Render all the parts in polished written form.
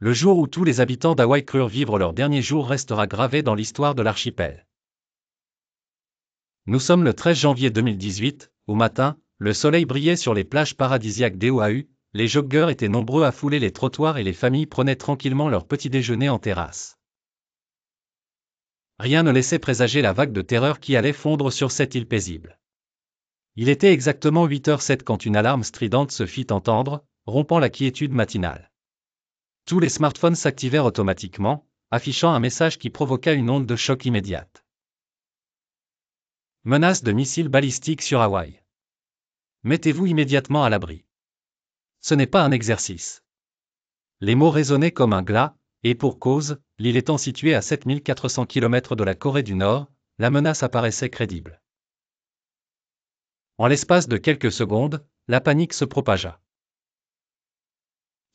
Le jour où tous les habitants d'Hawaï crurent vivre leurs derniers jours restera gravé dans l'histoire de l'archipel. Nous sommes le 13 janvier 2018, au matin, le soleil brillait sur les plages paradisiaques d'Oahu, les joggeurs étaient nombreux à fouler les trottoirs et les familles prenaient tranquillement leur petit déjeuner en terrasse. Rien ne laissait présager la vague de terreur qui allait fondre sur cette île paisible. Il était exactement 8h07 quand une alarme stridente se fit entendre, rompant la quiétude matinale. Tous les smartphones s'activèrent automatiquement, affichant un message qui provoqua une onde de choc immédiate. Menace de missiles balistiques sur Hawaï. Mettez-vous immédiatement à l'abri. Ce n'est pas un exercice. Les mots résonnaient comme un glas, et pour cause, l'île étant située à 7400 km de la Corée du Nord, la menace apparaissait crédible. En l'espace de quelques secondes, la panique se propagea.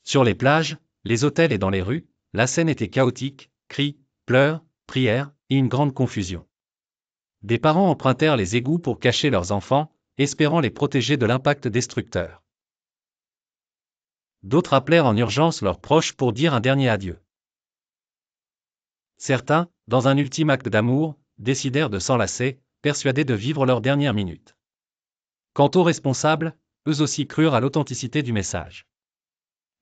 Sur les plages, les hôtels et dans les rues, la scène était chaotique, cris, pleurs, prières, et une grande confusion. Des parents empruntèrent les égouts pour cacher leurs enfants, espérant les protéger de l'impact destructeur. D'autres appelèrent en urgence leurs proches pour dire un dernier adieu. Certains, dans un ultime acte d'amour, décidèrent de s'enlacer, persuadés de vivre leurs dernières minutes. Quant aux responsables, eux aussi crurent à l'authenticité du message.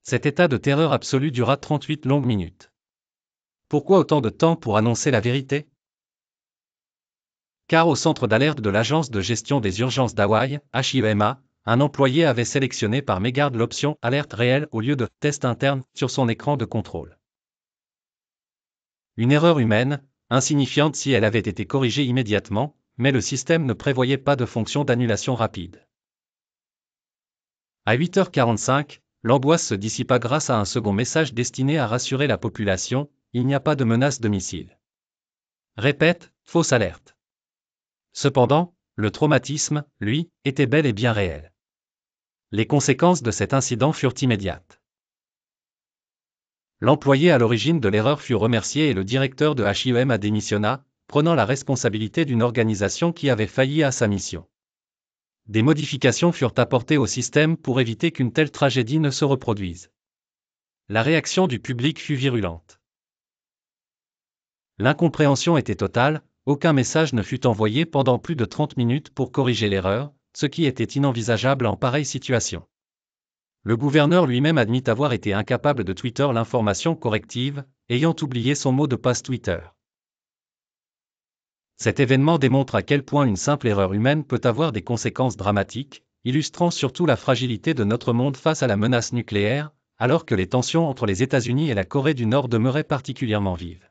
Cet état de terreur absolue dura 38 longues minutes. Pourquoi autant de temps pour annoncer la vérité ? Car au centre d'alerte de l'Agence de gestion des urgences d'Hawaï, HIEMA, un employé avait sélectionné par mégarde l'option « alerte réelle » au lieu de « test interne » sur son écran de contrôle. Une erreur humaine, insignifiante si elle avait été corrigée immédiatement, mais le système ne prévoyait pas de fonction d'annulation rapide. À 8h45, l'angoisse se dissipa grâce à un second message destiné à rassurer la population, il n'y a pas de menace de missile. Répète, fausse alerte. Cependant, le traumatisme, lui, était bel et bien réel. Les conséquences de cet incident furent immédiates. L'employé à l'origine de l'erreur fut remercié et le directeur de HIEMA démissionna, prenant la responsabilité d'une organisation qui avait failli à sa mission. Des modifications furent apportées au système pour éviter qu'une telle tragédie ne se reproduise. La réaction du public fut virulente. L'incompréhension était totale, aucun message ne fut envoyé pendant plus de 30 minutes pour corriger l'erreur, ce qui était inenvisageable en pareille situation. Le gouverneur lui-même admit avoir été incapable de Twitter l'information corrective, ayant oublié son mot de passe Twitter. Cet événement démontre à quel point une simple erreur humaine peut avoir des conséquences dramatiques, illustrant surtout la fragilité de notre monde face à la menace nucléaire, alors que les tensions entre les États-Unis et la Corée du Nord demeuraient particulièrement vives.